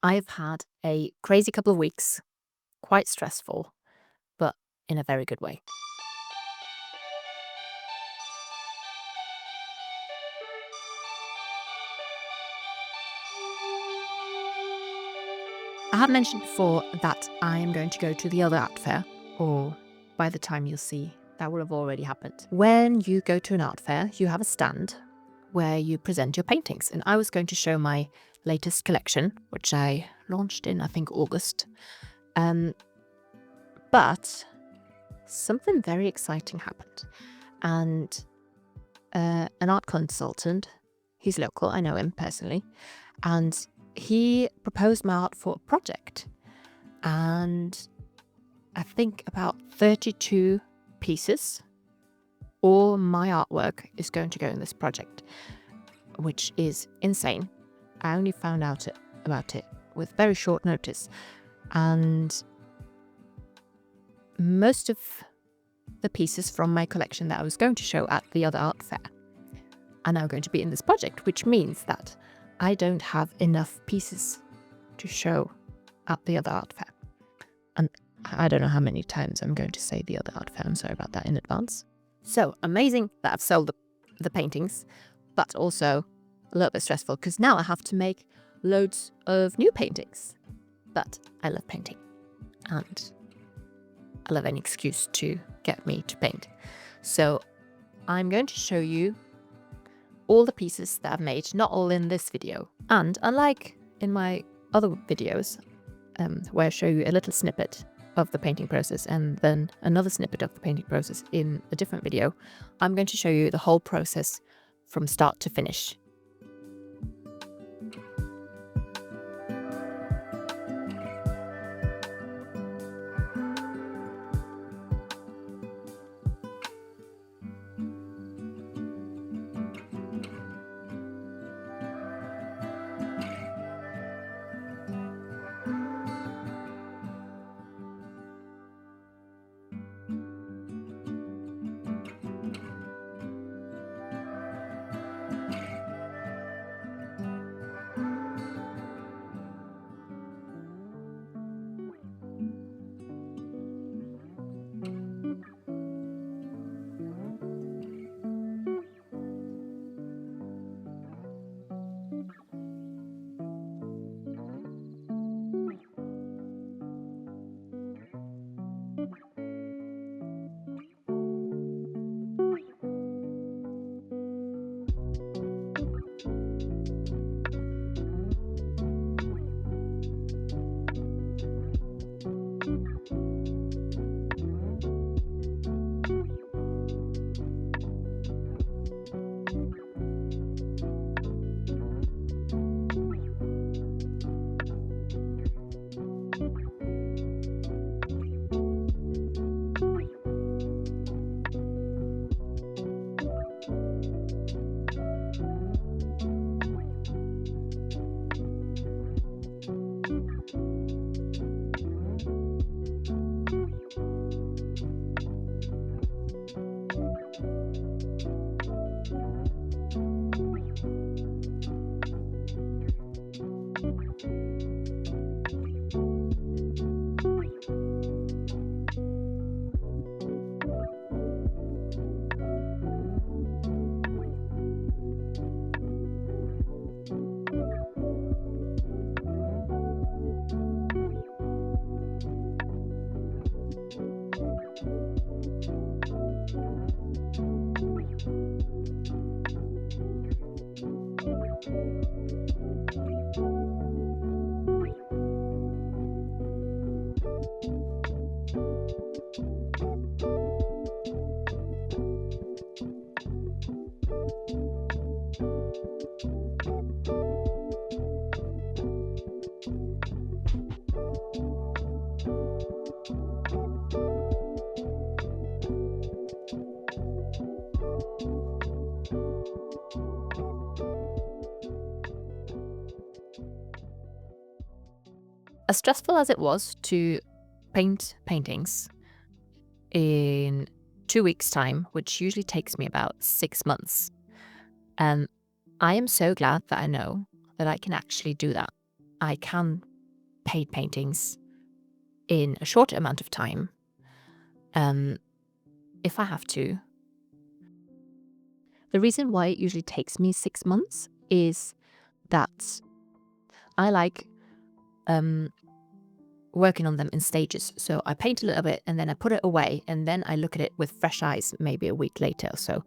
I've had a crazy couple of weeks, quite stressful, but in a very good way. I have mentioned before that I am going to go to the other art fair, or by the time you'll see, that will have already happened. When you go to an art fair, you have a stand where you present your paintings, and I was going to show my latest collection, which I launched in, I think, August. But something very exciting happened, and an art consultant, he's local, I know him personally, and he proposed my art for a project. And I think about 32 pieces, all my artwork is going to go in this project, which is insane. I only found out about it with very short notice, and most of the pieces from my collection that I was going to show at the other art fair are now going to be in this project, which means that I don't have enough pieces to show at the other art fair. And I don't know how many times I'm going to say the other art fair. I'm sorry about that in advance. So amazing that I've sold the paintings, but also a little bit stressful because now I have to make loads of new paintings. But I love painting, and I love any excuse to get me to paint. So I'm going to show you all the pieces that I've made, not all in this video. And unlike in my other videos, where I show you a little snippet of the painting process and then another snippet of the painting process in a different video, I'm going to show you the whole process from start to finish. As stressful as it was to paint paintings in 2 weeks' time, which usually takes me about 6 months, I am so glad that I know that I can actually do that. I can paint paintings in a short amount of time, if I have to. The reason why it usually takes me 6 months is that I like working on them in stages. So I paint a little bit and then I put it away, and then I look at it with fresh eyes maybe a week later or so,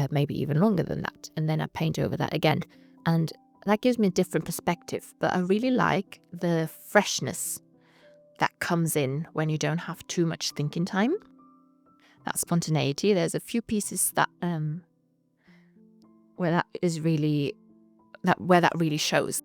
maybe even longer than that. And then I paint over that again. And that gives me a different perspective. But I really like the freshness that comes in when you don't have too much thinking time. That spontaneity. There's a few pieces that where that really shows.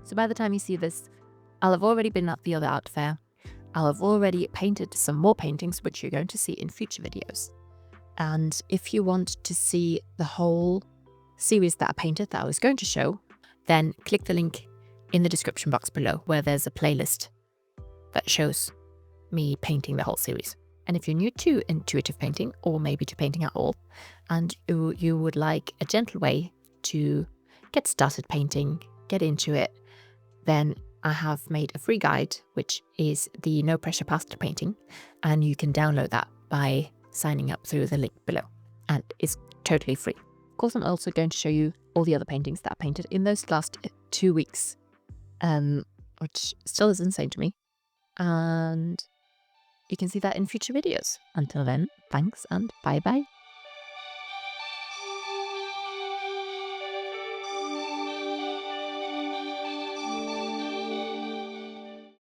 So by the time you see this, I'll have already been at the other art fair. I'll have already painted some more paintings, which you're going to see in future videos. And if you want to see the whole series that I painted that I was going to show, then click the link in the description box below where there's a playlist that shows me painting the whole series. And if you're new to intuitive painting, or maybe to painting at all, and you would like a gentle way to get started painting, get into it, then I have made a free guide, which is the No Pressure Pastel Painting, and you can download that by signing up through the link below, and it's totally free. Of course, I'm also going to show you all the other paintings that I painted in those last 2 weeks, which still is insane to me, and you can see that in future videos. Until then, thanks and bye bye.